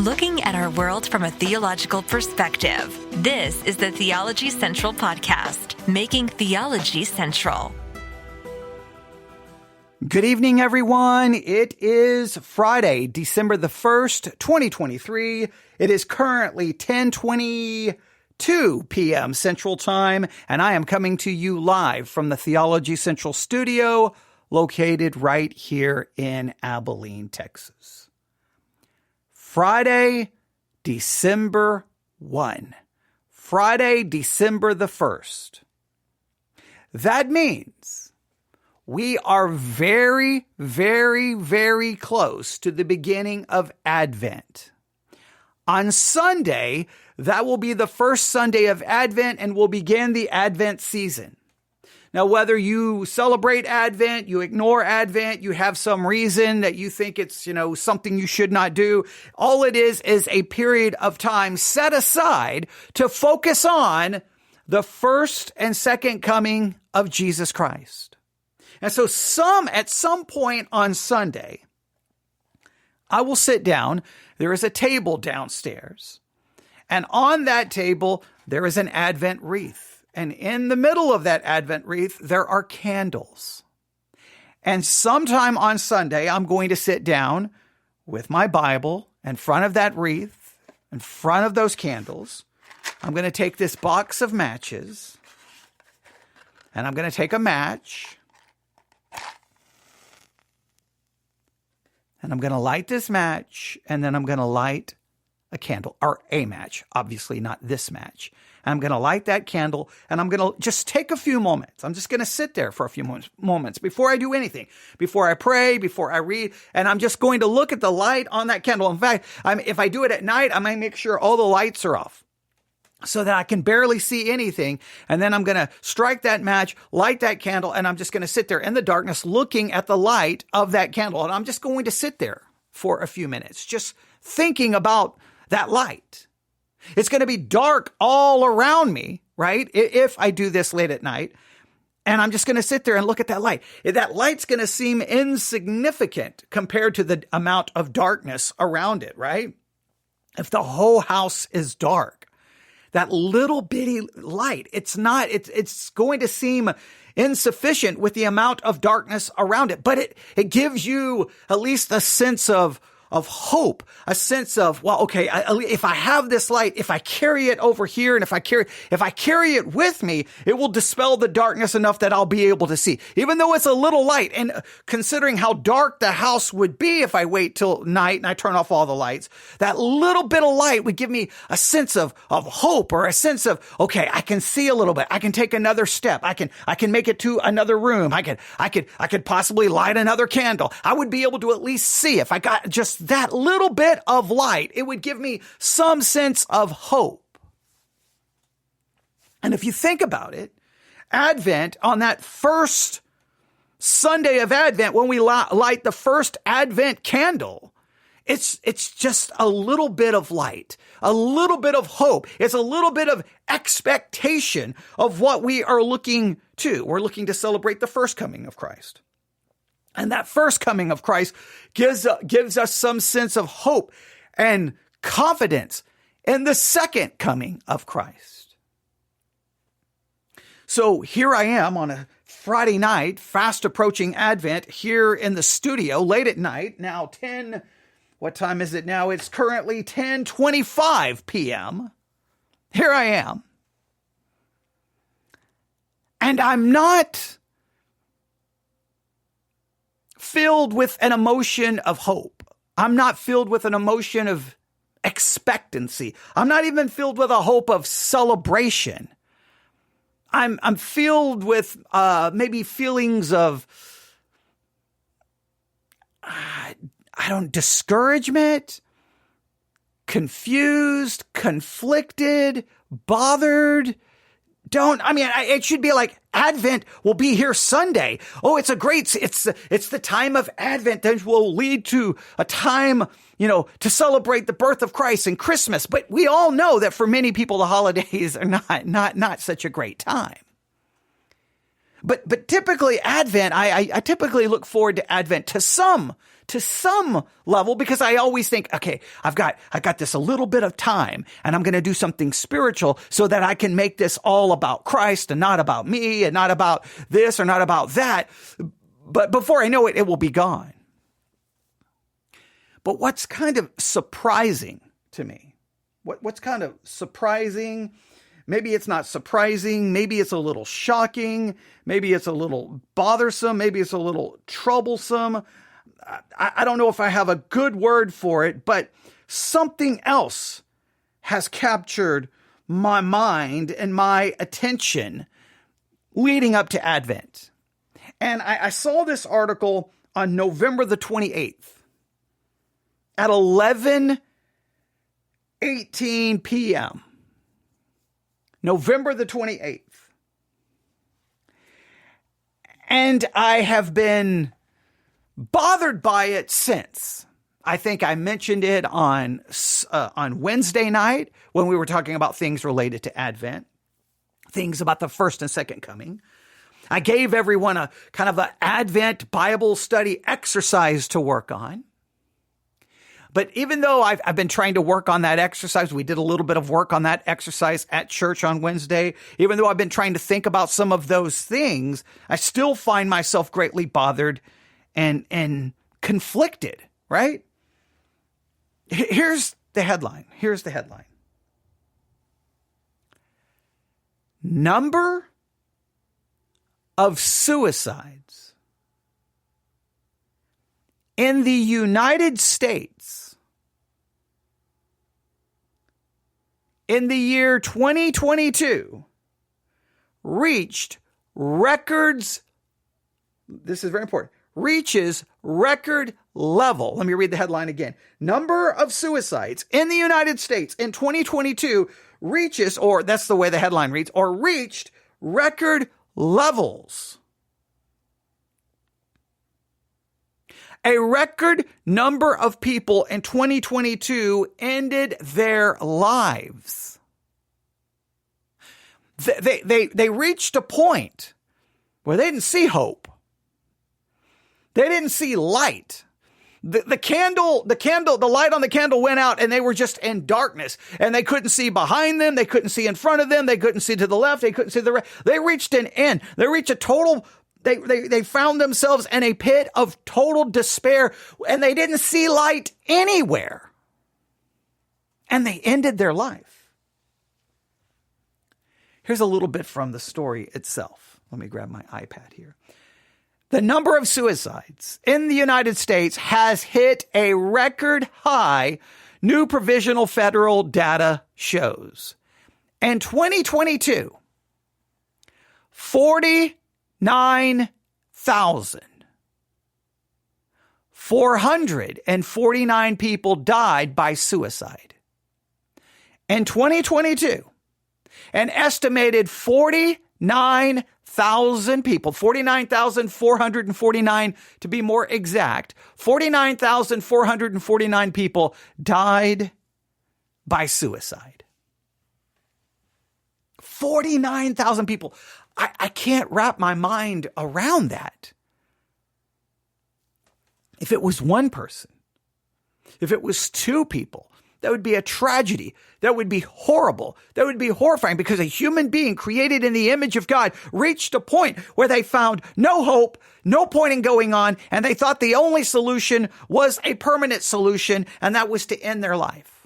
Looking at our world from a theological perspective. This is the Theology Central Podcast, making theology central. Good evening, everyone. It is Friday, December the 1st, 2023. It is currently 10:22 p.m. Central Time, and I am coming to you live from the Theology Central studio located right here in Abilene, Texas. Friday, December 1. Friday, December the 1st. That means we are very, very, very close to the beginning of Advent. On Sunday, that will be the first Sunday of Advent and will begin the Advent season. Now, whether you celebrate Advent, you ignore Advent, you have some reason that you think it's, something you should not do, all it is a period of time set aside to focus on the first and second coming of Jesus Christ. And so at some point on Sunday, I will sit down. There is a table downstairs. And on that table, there is an Advent wreath. And in the middle of that Advent wreath, there are candles. And sometime on Sunday, I'm going to sit down with my Bible in front of that wreath, in front of those candles. I'm going to take this box of matches, and I'm going to take a match, and I'm going to light this match, and then I'm going to light a candle, or a match, obviously not this match. And I'm going to light that candle, and I'm going to just take a few moments. I'm just going to sit there for a few moments before I do anything, before I pray, before I read, and I'm just going to look at the light on that candle. In fact, if I do it at night, I might make sure all the lights are off so that I can barely see anything. And then I'm going to strike that match, light that candle, and I'm just going to sit there in the darkness looking at the light of that candle. And I'm just going to sit there for a few minutes, just thinking about that light. It's going to be dark all around me, right? If I do this late at night, and I'm just going to sit there and look at that light. That light's going to seem insignificant compared to the amount of darkness around it, right? If the whole house is dark, that little bitty light, it's going to seem insufficient with the amount of darkness around it, but it gives you at least a sense of hope, a sense of, well, okay, if I have this light, if I carry it over here, and if I carry it with me, it will dispel the darkness enough that I'll be able to see. Even though it's a little light, and considering how dark the house would be if I wait till night and I turn off all the lights, that little bit of light would give me a sense of hope, or a sense of, okay, I can see a little bit. I can take another step. I can make it to another room. I could possibly light another candle. I would be able to at least see. If I got just that little bit of light, it would give me some sense of hope. And if you think about it, Advent, on that first Sunday of Advent, when we light the first Advent candle, it's just a little bit of light, a little bit of hope. It's a little bit of expectation of what we are looking to. We're looking to celebrate the first coming of Christ. And that first coming of Christ gives us some sense of hope and confidence in the second coming of Christ. So here I am on a Friday night, fast approaching Advent, here in the studio, late at night. Now what time is it now? It's currently 10:25 p.m. Here I am. And I'm not filled with an emotion of hope. I'm not filled with an emotion of expectancy. I'm not even filled with a hope of celebration. I'm filled with maybe feelings of discouragement, confused, conflicted, bothered. It should be like Advent will be here Sunday. Oh, it's the time of Advent that will lead to a time, to celebrate the birth of Christ and Christmas. But we all know that for many people, the holidays are not such a great time. But typically Advent, I typically look forward to Advent to some level, because I always think, okay, I got this a little bit of time, and I'm going to do something spiritual so that I can make this all about Christ and not about me and not about this or not about that. But before I know it, it will be gone. But what's kind of surprising to me, what's kind of surprising, maybe it's not surprising, maybe it's a little shocking, maybe it's a little bothersome, maybe it's a little troublesome. I don't know if I have a good word for it, but something else has captured my mind and my attention leading up to Advent. And I saw this article on November the 28th at 11:18 p.m. November the 28th. And I have been bothered by it since. I think I mentioned it on Wednesday night when we were talking about things related to Advent, things about the first and second coming. I gave everyone a kind of an Advent Bible study exercise to work on. But even though I've been trying to work on that exercise, we did a little bit of work on that exercise at church on Wednesday. Even though I've been trying to think about some of those things, I still find myself greatly bothered and conflicted, right? Here's the headline. Number of suicides in the United States in the year 2022 reached records. This is very important. Reaches record level. Let me read the headline again. Number of suicides in the United States in 2022 reaches, or that's the way the headline reads, or reached record levels. A record number of people in 2022 ended their lives. They reached a point where they didn't see hope. They didn't see light. The light on the candle went out, and they were just in darkness, and they couldn't see behind them. They couldn't see in front of them. They couldn't see to the left. They couldn't see the right. They reached an end. They reached a total. They found themselves in a pit of total despair, and they didn't see light anywhere. And they ended their life. Here's a little bit from the story itself. Let me grab my iPad here. The number of suicides in the United States has hit a record high, new provisional federal data shows. In 2022, 49,449 people died by suicide. In 2022, an estimated 49,000 people, 49,449 to be more exact, 49,449 people died by suicide. 49,000 people. I can't wrap my mind around that. If it was one person, if it was two people, that would be a tragedy. That would be horrible. That would be horrifying, because a human being created in the image of God reached a point where they found no hope, no point in going on, and they thought the only solution was a permanent solution, and that was to end their life.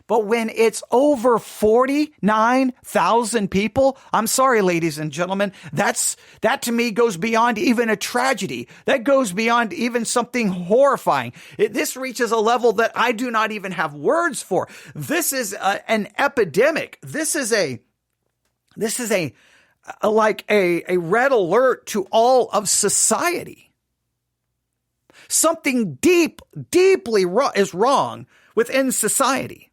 But when it's over 49,000 people, I'm sorry, ladies and gentlemen, that to me goes beyond even a tragedy. That goes beyond even something horrifying. This reaches a level that I do not even have words for. This is an epidemic. This is a red alert to all of society. Something deeply is wrong within society.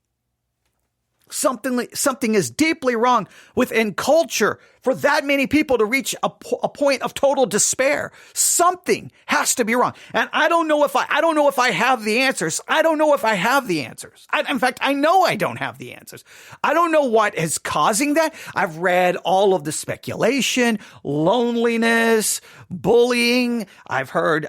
Something is deeply wrong within culture for that many people to reach a point of total despair. Something has to be wrong. And I don't know if I have the answers. I don't know if I have the answers. In fact, I know I don't have the answers. I don't know what is causing that. I've read all of the speculation, loneliness, bullying. I've heard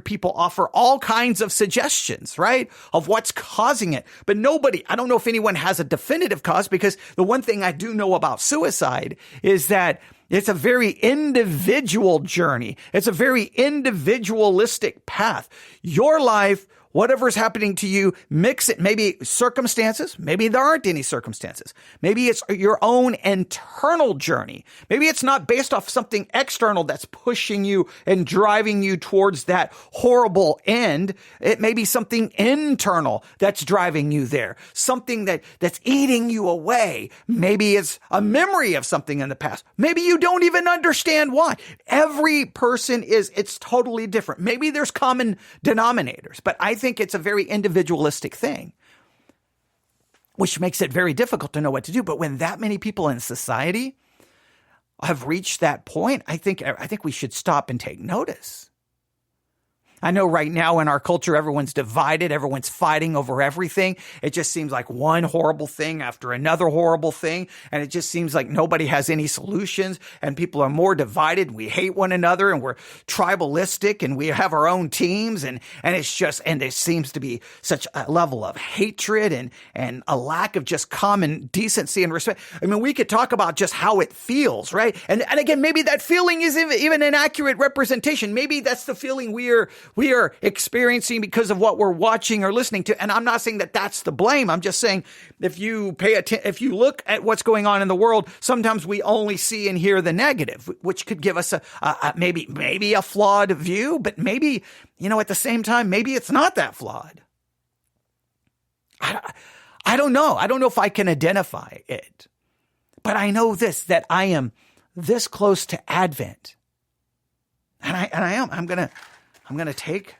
people offer all kinds of suggestions, right, of what's causing it. But I don't know if anyone has a definitive cause, because the one thing I do know about suicide is that it's a very individual journey. It's a very individualistic path. Your life, whatever's happening to you, mix it. Maybe circumstances. Maybe there aren't any circumstances. Maybe it's your own internal journey. Maybe it's not based off something external that's pushing you and driving you towards that horrible end. It may be something internal that's driving you there. Something that's eating you away. Maybe it's a memory of something in the past. Maybe you don't even understand why. Every person it's totally different. Maybe there's common denominators, but I think it's a very individualistic thing, which makes it very difficult to know what to do. But when that many people in society have reached that point, I think we should stop and take notice. I know right now in our culture, everyone's divided. Everyone's fighting over everything. It just seems like one horrible thing after another horrible thing. And it just seems like nobody has any solutions, and people are more divided. We hate one another, and we're tribalistic, and we have our own teams. And there seems to be such a level of hatred and a lack of just common decency and respect. I mean, we could talk about just how it feels, right? And again, maybe that feeling is even an accurate representation. Maybe that's the feeling we are experiencing because of what we're watching or listening to. And I'm not saying that that's the blame. I'm just saying if you look at what's going on in the world, sometimes we only see and hear the negative, which could give us maybe a flawed view, but maybe, at the same time, maybe it's not that flawed. I don't know. I don't know if I can identify it, but I know this, that I am this close to Advent. And I am. I'm going to take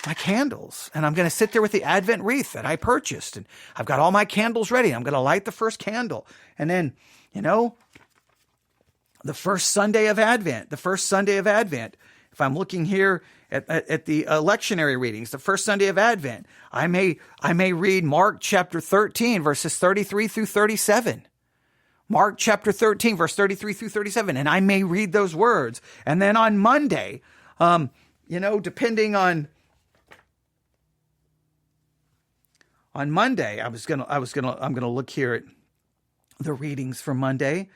my candles, and I'm going to sit there with the Advent wreath that I purchased, and I've got all my candles ready. I'm going to light the first candle. And then, the first Sunday of Advent, if I'm looking here at the lectionary readings, the first Sunday of Advent, I may read Mark chapter 13, verses 33 through 37. Mark chapter 13, verse 33 through 37. And I may read those words. And then on Monday, depending on Monday, I'm gonna look here at the readings for Monday.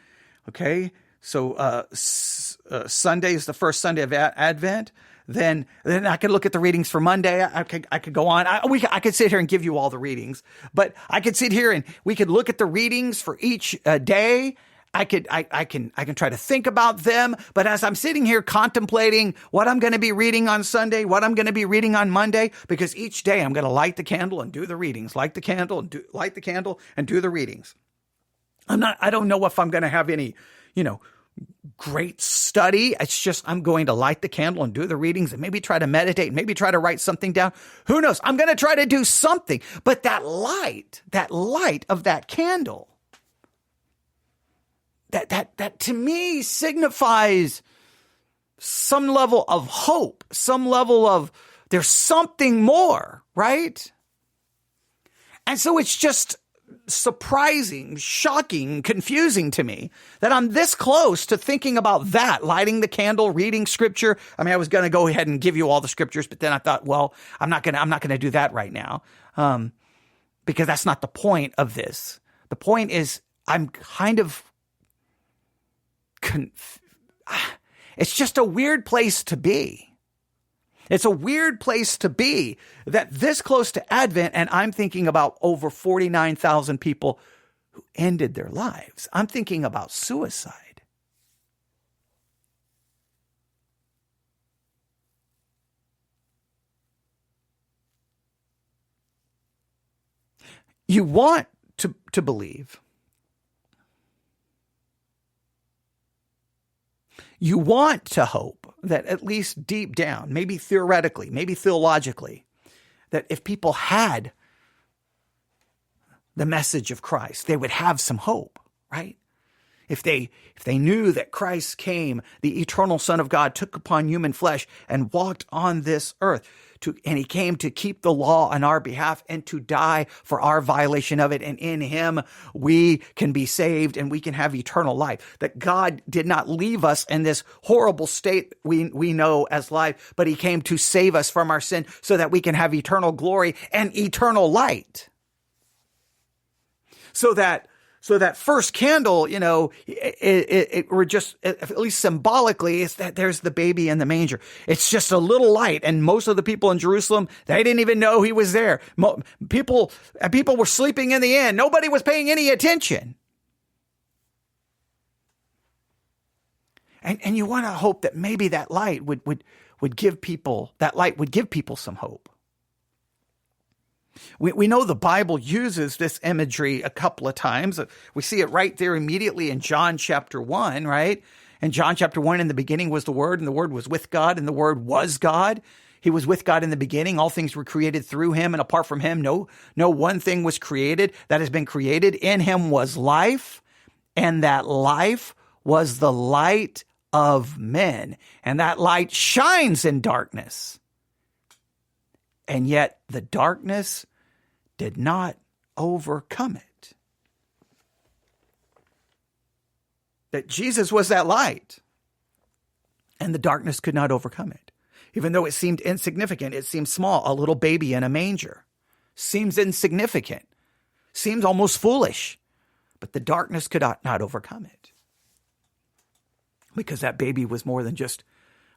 Okay. So, Sunday is the first Sunday of Advent. Then I could look at the readings for Monday. I could go on. I could sit here and give you all the readings, but I could sit here and we could look at the readings for each day. I can try to think about them, but as I'm sitting here contemplating what I'm going to be reading on Sunday, what I'm going to be reading on Monday, because each day I'm going to light the candle and do the readings, light the candle and do the readings. I don't know if I'm going to have any, great study. It's just, I'm going to light the candle and do the readings and maybe try to meditate, maybe try to write something down. Who knows? I'm going to try to do something, but that light of that candle, that to me signifies some level of hope, some level of there's something more, right? And so it's just surprising, shocking, confusing to me that I'm this close to thinking about that, lighting the candle, reading scripture. I mean, I was going to go ahead and give you all the scriptures, but then I thought, well, I'm not going to do that right now. Because that's not the point of this. The point is I'm kind of it's just a weird place to be. It's a weird place to be that this close to Advent, and I'm thinking about over 49,000 people who ended their lives. I'm thinking about suicide. You want to believe. You want to hope that at least deep down, maybe theoretically, maybe theologically, that if people had the message of Christ, they would have some hope, right? If they knew that Christ came, the eternal Son of God took upon human flesh and walked on this earth, and he came to keep the law on our behalf and to die for our violation of it. And in him, we can be saved and we can have eternal life. That God did not leave us in this horrible state we know as life, but he came to save us from our sin so that we can have eternal glory and eternal light. So that first candle, we're just, at least symbolically, is that there's the baby in the manger. It's just a little light. And most of the people in Jerusalem, they didn't even know he was there. People were sleeping in the inn. Nobody was paying any attention. And you want to hope that maybe that light would give people some hope. We know the Bible uses this imagery a couple of times. We see it right there immediately in John chapter 1, right? In John chapter 1, in the beginning was the Word, and the Word was with God, and the Word was God. He was with God in the beginning. All things were created through him, and apart from him, no one thing was created that has been created. In him was life, and that life was the light of men. And that light shines in darkness. And yet the darkness did not overcome it. That Jesus was that light, and the darkness could not overcome it. Even though it seemed insignificant, it seemed small, a little baby in a manger. Seems insignificant, seems almost foolish, but the darkness could not overcome it. Because that baby was more than just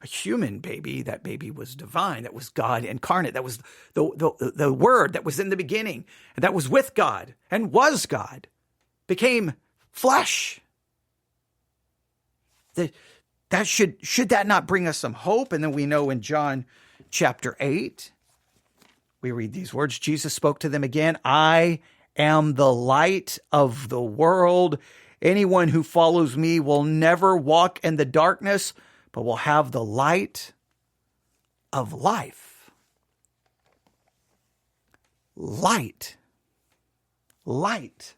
a human baby. That baby was divine. That was God incarnate. That was the Word that was in the beginning, and that was with God and was God, became flesh. That should that not bring us some hope? And then we know in John chapter 8, we read these words. Jesus spoke to them again. I am the light of the world. Anyone who follows me will never walk in the darkness, but will have the light of life. Light. Light.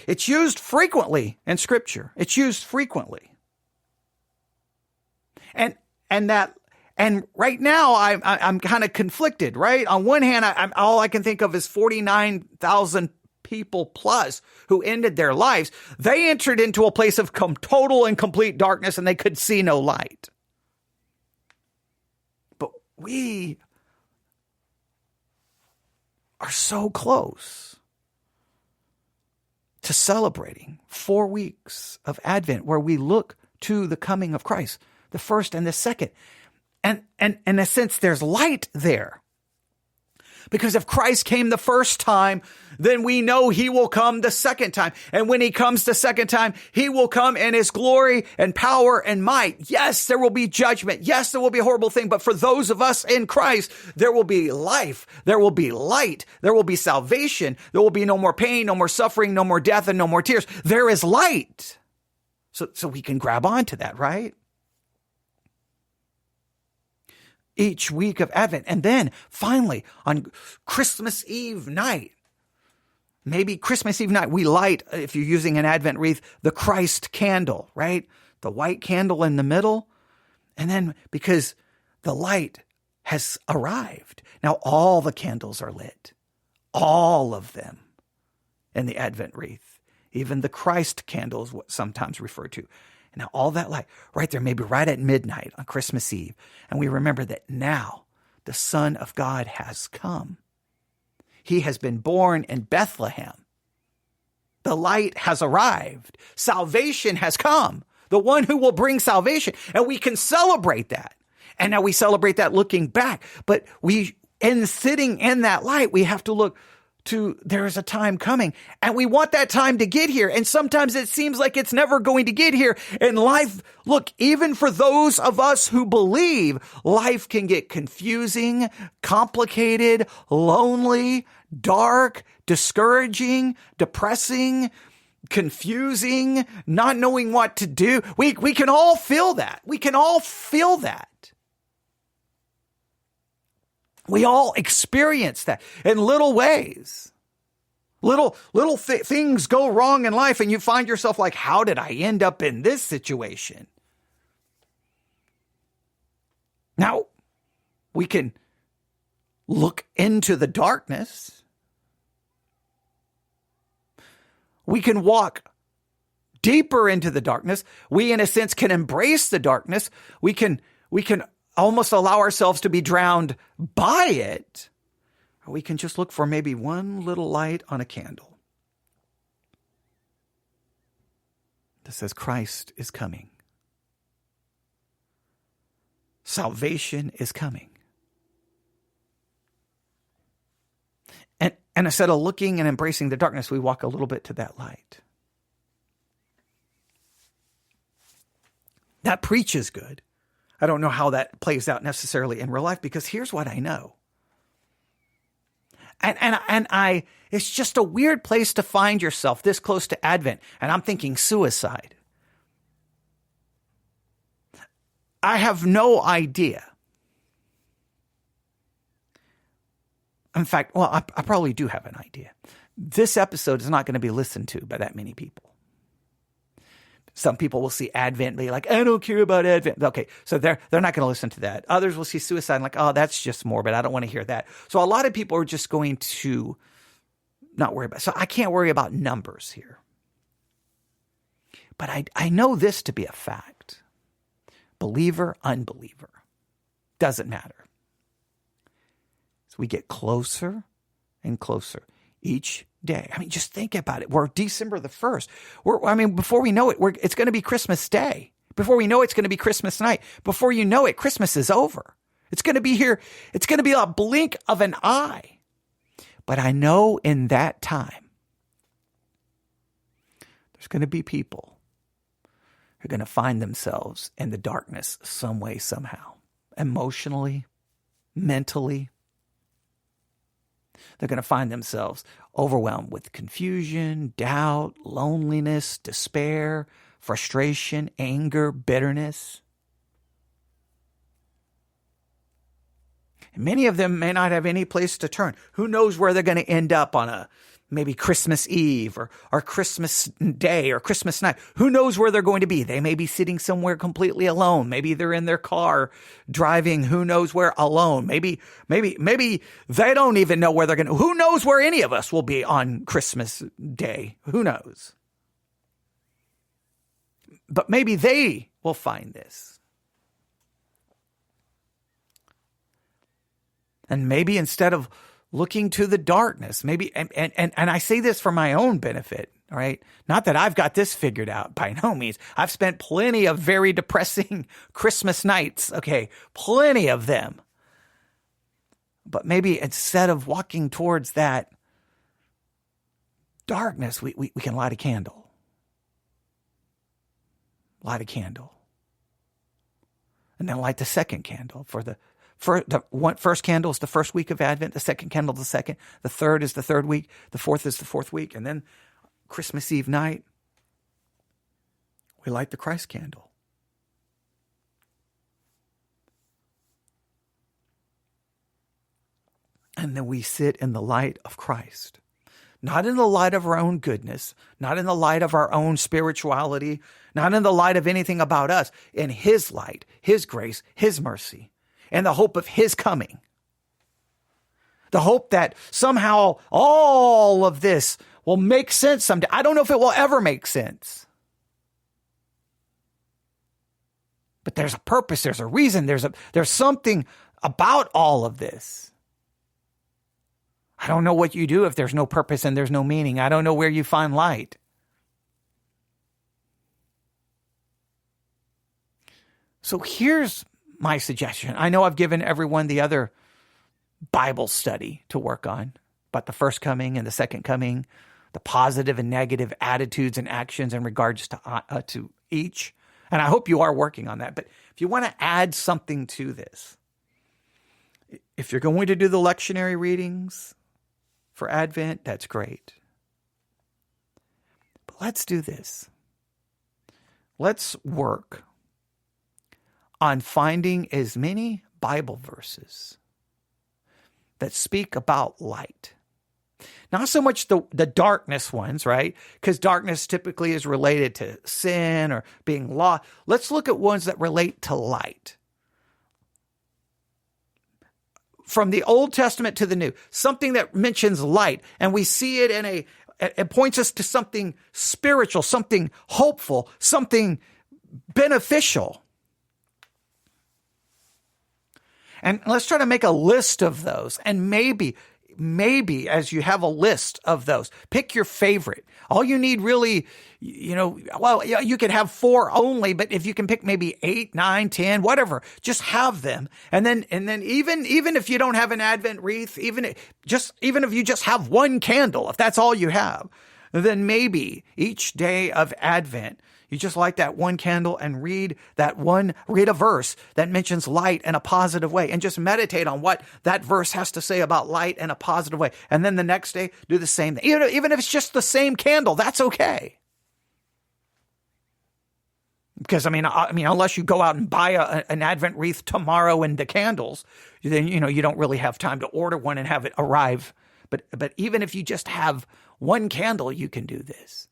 It's used frequently in Scripture. It's used frequently. And right now I'm kind of conflicted, right? On one hand, all I can think of is 49,000 people plus who ended their lives. They entered into a place of total and complete darkness, and they could see no light. But we are so close to celebrating 4 weeks of Advent, where we look to the coming of Christ, the first and the second. And in a sense, there's light there. Because if Christ came the first time, then we know he will come the second time. And when he comes the second time, he will come in his glory and power and might. Yes, there will be judgment. Yes, there will be a horrible thing. But for those of us in Christ, there will be life. There will be light. There will be salvation. There will be no more pain, no more suffering, no more death, and no more tears. There is light. So we can grab onto that, right? Each week of Advent. And then finally on Christmas Eve night, maybe Christmas Eve night, we light, if you're using an Advent wreath, the Christ candle, right? The white candle in the middle. And then because the light has arrived, now all the candles are lit, all of them in the Advent wreath. Even the Christ candle is what sometimes referred to. And now all that light right there, maybe right at midnight on Christmas Eve. And we remember that now the Son of God has come. He has been born in Bethlehem. The light has arrived. Salvation has come. The one who will bring salvation. And we can celebrate that. And now we celebrate that looking back. But in sitting in that light, we have to look to there is a time coming, and we want that time to get here. And sometimes it seems like it's never going to get here. And life, look, even for those of us who believe, life can get confusing, complicated, lonely, dark, discouraging, depressing, confusing, not knowing what to do. We can all feel that. We can all feel that. We all experience that in little ways. Things go wrong in life and you find yourself like, how did I end up in this situation? Now, we can look into the darkness. We can walk deeper into the darkness. We, in a sense, can embrace the darkness. We can almost allow ourselves to be drowned by it. Or we can just look for maybe one little light on a candle that says Christ is coming. Salvation is coming. And instead of looking and embracing the darkness, we walk a little bit to that light. That preaches good. I don't know how that plays out necessarily in real life, because here's what I know. And it's just a weird place to find yourself this close to Advent. And I'm thinking suicide. I have no idea. In fact, well, I probably do have an idea. This episode is not going to be listened to by that many people. Some people will see Advent and be like, I don't care about Advent. Okay, so they're not going to listen to that. Others will see suicide and like, oh, that's just morbid. I don't want to hear that. So a lot of people are just going to not worry about it. So I can't worry about numbers here. But I know this to be a fact. Believer, unbeliever, doesn't matter. So we get closer and closer each day. I mean, just think about it. We're December the 1st. Before we know it, it's going to be Christmas Day. Before we know it, it's going to be Christmas night. Before you know it, Christmas is over. It's going to be here. It's going to be a blink of an eye. But I know in that time, there's going to be people who are going to find themselves in the darkness some way, somehow. Emotionally, mentally. They're going to find themselves overwhelmed with confusion, doubt, loneliness, despair, frustration, anger, bitterness. And many of them may not have any place to turn. Who knows where they're going to end up on maybe Christmas Eve or Christmas Day or Christmas night. Who knows where they're going to be? They may be sitting somewhere completely alone. Maybe they're in their car driving who knows where alone. Maybe they don't even know where they're going to. Who knows where any of us will be on Christmas Day? Who knows? But maybe they will find this. And maybe instead of looking to the darkness, maybe, and I say this for my own benefit, all right? Not that I've got this figured out, by no means. I've spent plenty of very depressing Christmas nights, okay? Plenty of them. But maybe instead of walking towards that darkness, we can light a candle. Light a candle. And then light the second candle first candle is the first week of Advent. The second candle, the second. The third is the third week. The fourth is the fourth week. And then Christmas Eve night, we light the Christ candle. And then we sit in the light of Christ. Not in the light of our own goodness, not in the light of our own spirituality, not in the light of anything about us, in His light, His grace, His mercy. And the hope of His coming. The hope that somehow all of this will make sense someday. I don't know if it will ever make sense. But there's a purpose, there's a reason, there's something about all of this. I don't know what you do if there's no purpose and there's no meaning. I don't know where you find light. So here's my suggestion. I know I've given everyone the other Bible study to work on about the first coming and the second coming, the positive and negative attitudes and actions in regards to each. And I hope you are working on that. But if you want to add something to this, if you're going to do the lectionary readings for Advent, that's great. But let's do this. Let's work on finding as many Bible verses that speak about light Not so much the darkness ones, right? Because darkness typically is related to sin or being lost. Let's look at ones that relate to light. From the Old Testament to the New, something that mentions light, and we see it it points us to something spiritual, something hopeful, something beneficial. And let's try to make a list of those, and maybe as you have a list of those, pick your favorite. All you need really, you could have 4 only, but if you can pick maybe 8, 9, 10, whatever, just have them. And then even if you don't have an Advent wreath, even if you just have one candle, if that's all you have, then maybe each day of Advent, you just light that one candle and read a verse that mentions light in a positive way, and just meditate on what that verse has to say about light in a positive way. And then the next day, do the same thing. Even if it's just the same candle, that's okay. Because I mean, unless you go out and buy an Advent wreath tomorrow and the candles, then you don't really have time to order one and have it arrive. But even if you just have one candle, you can do this.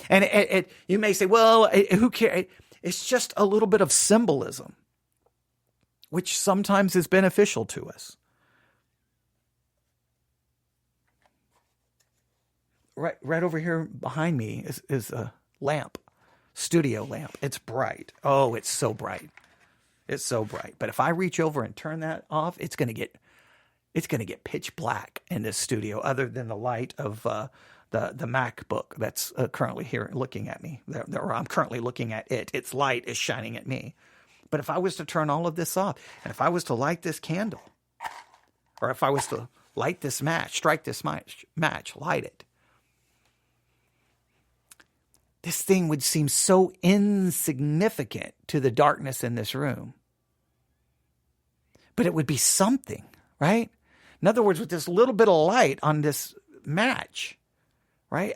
And you may say, well, who cares? It's just a little bit of symbolism, which sometimes is beneficial to us. Right over here behind me is a lamp, studio lamp. It's bright. Oh, it's so bright. It's so bright. But if I reach over and turn that off, it's going to get pitch black in this studio, other than the light of the MacBook that's currently here looking at me. Or I'm currently looking at it. Its light is shining at me. But if I was to turn all of this off, and if I was to light this candle, or if I was to light this match, strike this match, light it, this thing would seem so insignificant to the darkness in this room. But it would be something, right? In other words, with this little bit of light on this match, right?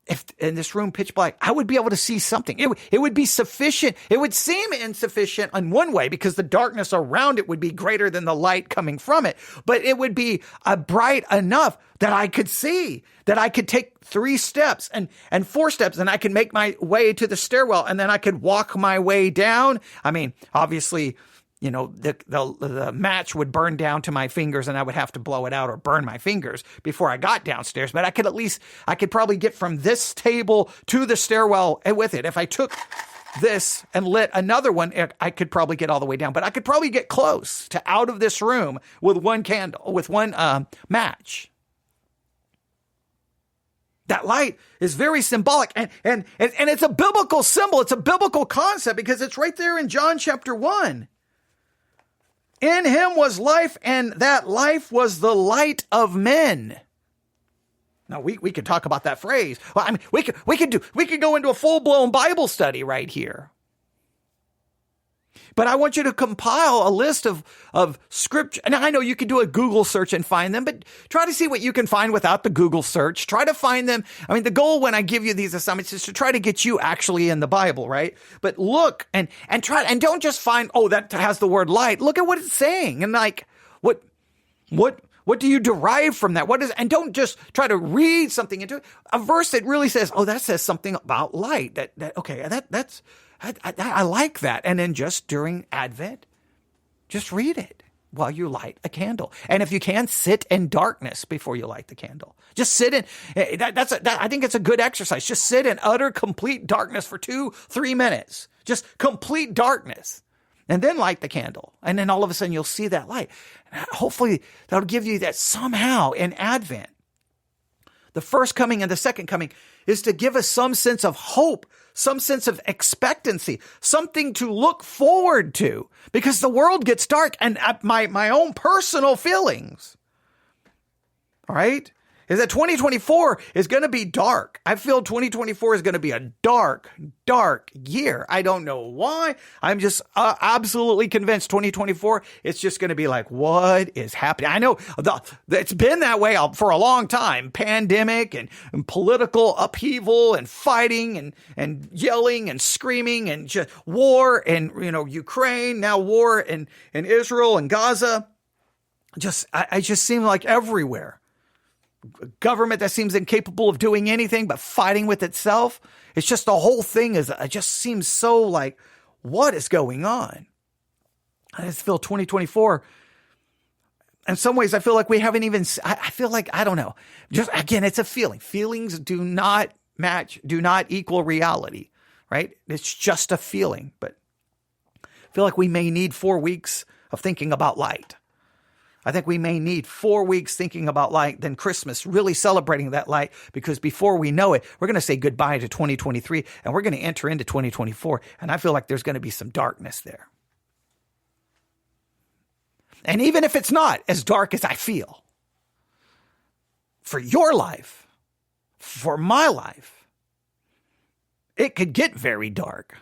If in this room pitch black, I would be able to see something. It would be sufficient. It would seem insufficient in one way because the darkness around it would be greater than the light coming from it. But it would be bright enough that I could see, that I could take 3 steps and 4 steps, and I could make my way to the stairwell, and then I could walk my way down. I mean, obviously, the match would burn down to my fingers, and I would have to blow it out or burn my fingers before I got downstairs. But I could probably get from this table to the stairwell with it. If I took this and lit another one, I could probably get all the way down. But I could probably get close to out of this room with one candle, with one match. That light is very symbolic, and it's a biblical symbol. It's a biblical concept because it's right there in John chapter 1. In him was life, and that life was the light of men. Now we could talk about that phrase. Well, I mean, we could go into a full-blown Bible study right here. But I want you to compile a list of scripture. And I know you could do a Google search and find them, but try to see what you can find without the Google search. Try to find them. I mean, the goal when I give you these assignments is to try to get you actually in the Bible, right? But look and try, and don't just find, oh, that has the word light. Look at what it's saying. And like, what do you derive from that? And don't just try to read something into it. A verse that really says, oh, that says something about light. I like that. And then just during Advent, just read it while you light a candle. And if you can, sit in darkness before you light the candle. Just sit in, I think it's a good exercise. Just sit in utter, complete darkness for 2-3 minutes. Just complete darkness. And then light the candle. And then all of a sudden you'll see that light. And hopefully that'll give you that somehow in Advent. The first coming and the second coming is to give us some sense of hope, some sense of expectancy, something to look forward to, because the world gets dark, and my own personal feelings, all right, is that 2024 is going to be dark. I feel 2024 is going to be a dark, dark year. I don't know why. I'm just absolutely convinced 2024, it's just going to be like, what is happening? I know it's been that way for a long time. Pandemic and political upheaval and fighting and yelling and screaming and just war in Ukraine, now war in Israel and Gaza. I just seem like everywhere a government that seems incapable of doing anything but fighting with itself. It's just the whole thing it just seems so like, what is going on? I just feel 2024. In some ways, I feel like we haven't even, I feel like, I don't know. Just again, it's a feeling. Feelings do not equal reality, right? It's just a feeling. But I feel like we may need 4 weeks of thinking about light. I think we may need 4 weeks thinking about light, then Christmas, really celebrating that light, because before we know it, we're going to say goodbye to 2023 and we're going to enter into 2024. And I feel like there's going to be some darkness there. And even if it's not as dark as I feel, for your life, for my life, it could get very dark.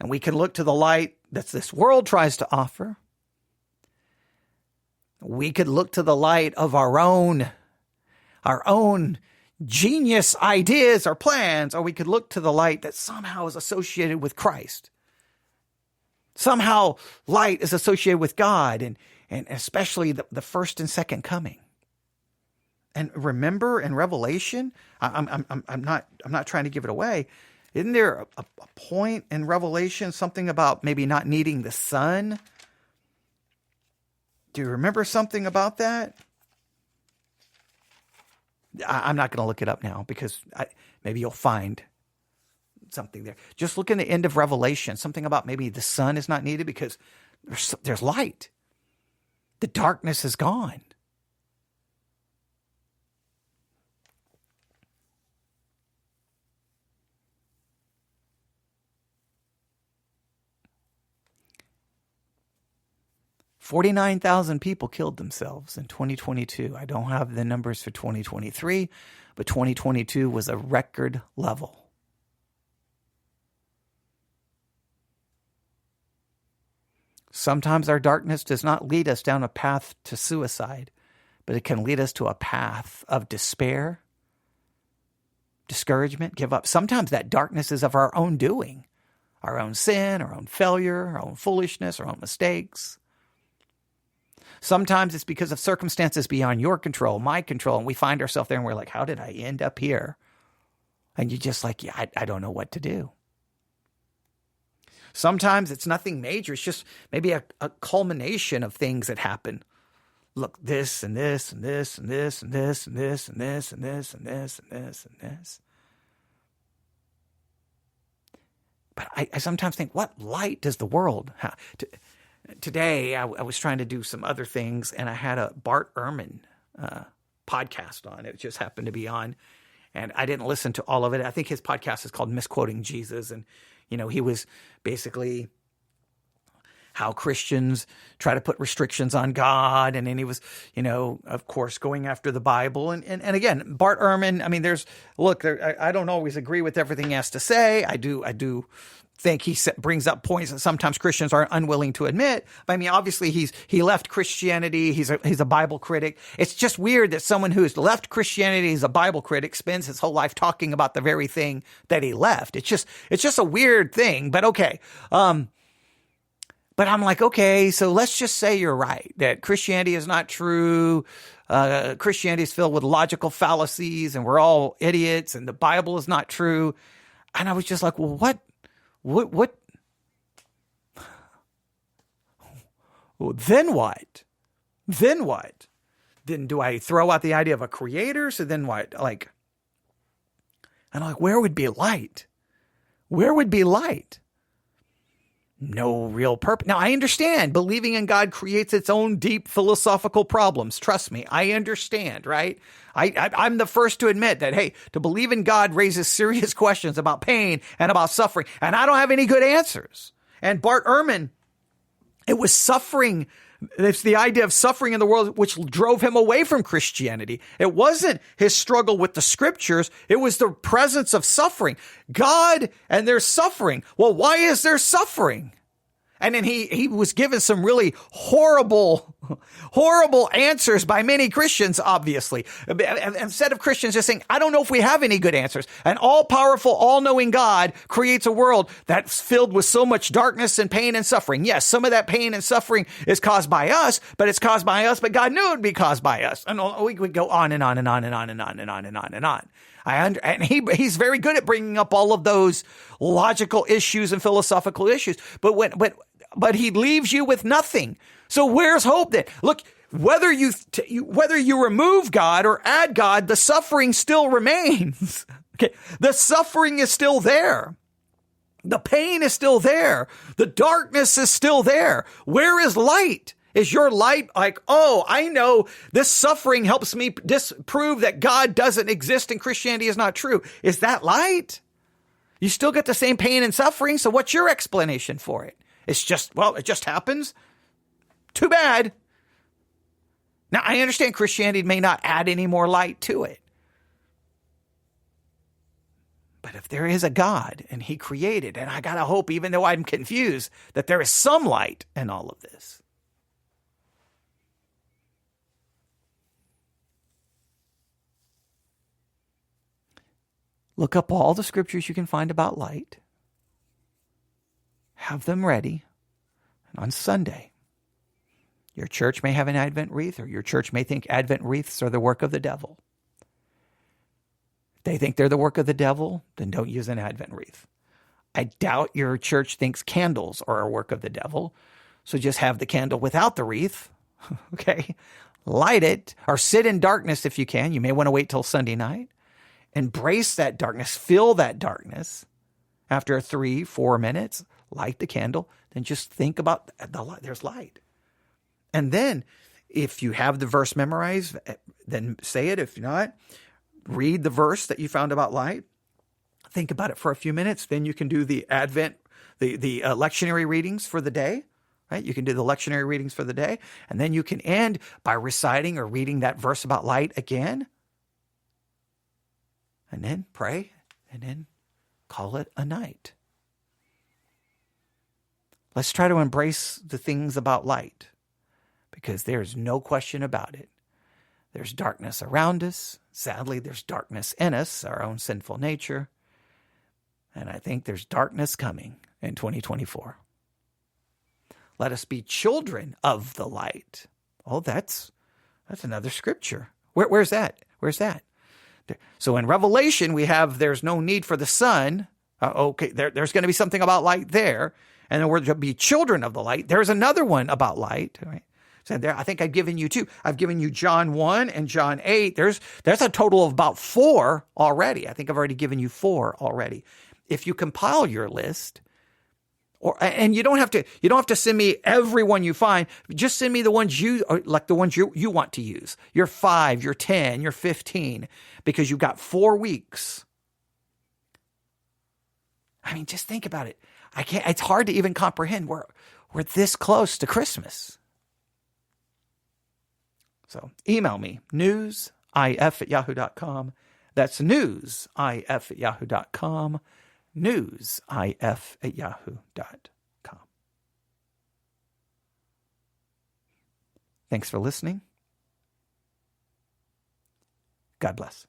And we can look to the light that this world tries to offer. We could look to the light of our own genius ideas or plans, or we could look to the light that somehow is associated with Christ. Somehow light is associated with God, and especially the first and second coming. And remember in Revelation, I'm not trying to give it away. Isn't there a point in Revelation, something about maybe not needing the sun? Do you remember something about that? I'm not going to look it up now because maybe you'll find something there. Just look in the end of Revelation, something about maybe the sun is not needed because there's light. The darkness is gone. $49,000 people killed themselves in 2022. I don't have the numbers for 2023, but 2022 was a record level. Sometimes our darkness does not lead us down a path to suicide, but it can lead us to a path of despair, discouragement, give up. Sometimes that darkness is of our own doing, our own sin, our own failure, our own foolishness, our own mistakes. Sometimes it's because of circumstances beyond your control, my control, and we find ourselves there and we're like, how did I end up here? And you're just like, yeah, I don't know what to do. Sometimes it's nothing major. It's just maybe a culmination of things that happen. Look, this and this and this and this and this and this and this and this and this and this and this. But I sometimes think, what light does the world have? Today, I was trying to do some other things, and I had a Bart Ehrman podcast on. It just happened to be on, and I didn't listen to all of it. I think his podcast is called Misquoting Jesus, and he was basically how Christians try to put restrictions on God, and then he was, of course, going after the Bible. And again, Bart Ehrman, I mean, I don't always agree with everything he has to say. I do think he brings up points that sometimes Christians are unwilling to admit. But I mean, obviously he left Christianity. He's a Bible critic. It's just weird that someone who's left Christianity as a Bible critic spends his whole life talking about the very thing that he left. It's just a weird thing, but okay. But I'm like, okay, so let's just say you're right, that Christianity is not true. Christianity is filled with logical fallacies and we're all idiots and the Bible is not true. And I was just like, well, what? Well, then what? Then do I throw out the idea of a creator? So then what? And I'm like, where would be light? Where would be light? No real purpose. Now, I understand believing in God creates its own deep philosophical problems. Trust me, I understand, right? I'm the first to admit that, hey, to believe in God raises serious questions about pain and about suffering, and I don't have any good answers. And Bart Ehrman, it was suffering. It's the idea of suffering in the world which drove him away from Christianity. It wasn't his struggle with the scriptures. It was the presence of suffering. God and there's suffering. Well, why is there suffering? And then he was given some really horrible answers by many Christians, obviously. Instead of Christians just saying, I don't know if we have any good answers. An all-powerful, all-knowing God creates a world that's filled with so much darkness and pain and suffering. Yes, some of that pain and suffering is caused by us, but it's caused by us, but God knew it would be caused by us. And we would go on and on and on and on and on and on and on and on. And he's very good at bringing up all of those logical issues and philosophical issues, but he leaves you with nothing. So where's hope then? Look, whether you remove God or add God, the suffering still remains. Okay, the suffering is still there. The pain is still there. The darkness is still there. Where is light? Is your light like, oh, I know this suffering helps me disprove that God doesn't exist and Christianity is not true? Is that light? You still get the same pain and suffering. So what's your explanation for it? It's just, well, it just happens. Too bad. Now, I understand Christianity may not add any more light to it. But if there is a God and he created, and I got to hope, even though I'm confused, that there is some light in all of this. Look up all the scriptures you can find about light. Have them ready. And on Sunday, your church may have an Advent wreath, or your church may think Advent wreaths are the work of the devil. If they think they're the work of the devil, then don't use an Advent wreath. I doubt your church thinks candles are a work of the devil, so just have the candle without the wreath. Okay? Light it, or sit in darkness if you can. You may want to wait till Sunday night. Embrace that darkness, feel that darkness. After 3-4 minutes, light the candle, then just think about the light. There's light. And then if you have the verse memorized, then say it. If not, read the verse that you found about light. Think about it for a few minutes. Then you can do the Advent, the lectionary readings for the day. Right? You can do the lectionary readings for the day. And then you can end by reciting or reading that verse about light again. And then pray, and then call it a night. Let's try to embrace the things about light, because there's no question about it. There's darkness around us. Sadly, there's darkness in us, our own sinful nature. And I think there's darkness coming in 2024. Let us be children of the light. Oh, that's another scripture. Where's that? Where's that? So in Revelation, we have there's no need for the sun. Okay, there's going to be something about light there. And then we're to be children of the light. There's another one about light. Right? So there, I think I've given you 2. I've given you John 1 and John 8. There's a total of about 4 already. I think I've already given you 4 already. If you compile your list, and you don't have to send me every one you find. Just send me the ones you want to use. Your 5, your 10, your 15, because you've got 4 weeks. I mean, just think about it. It's hard to even comprehend. We're this close to Christmas. So email me, newsif@yahoo.com. That's newsif@yahoo.com. newsif@yahoo.com. Thanks for listening. God bless.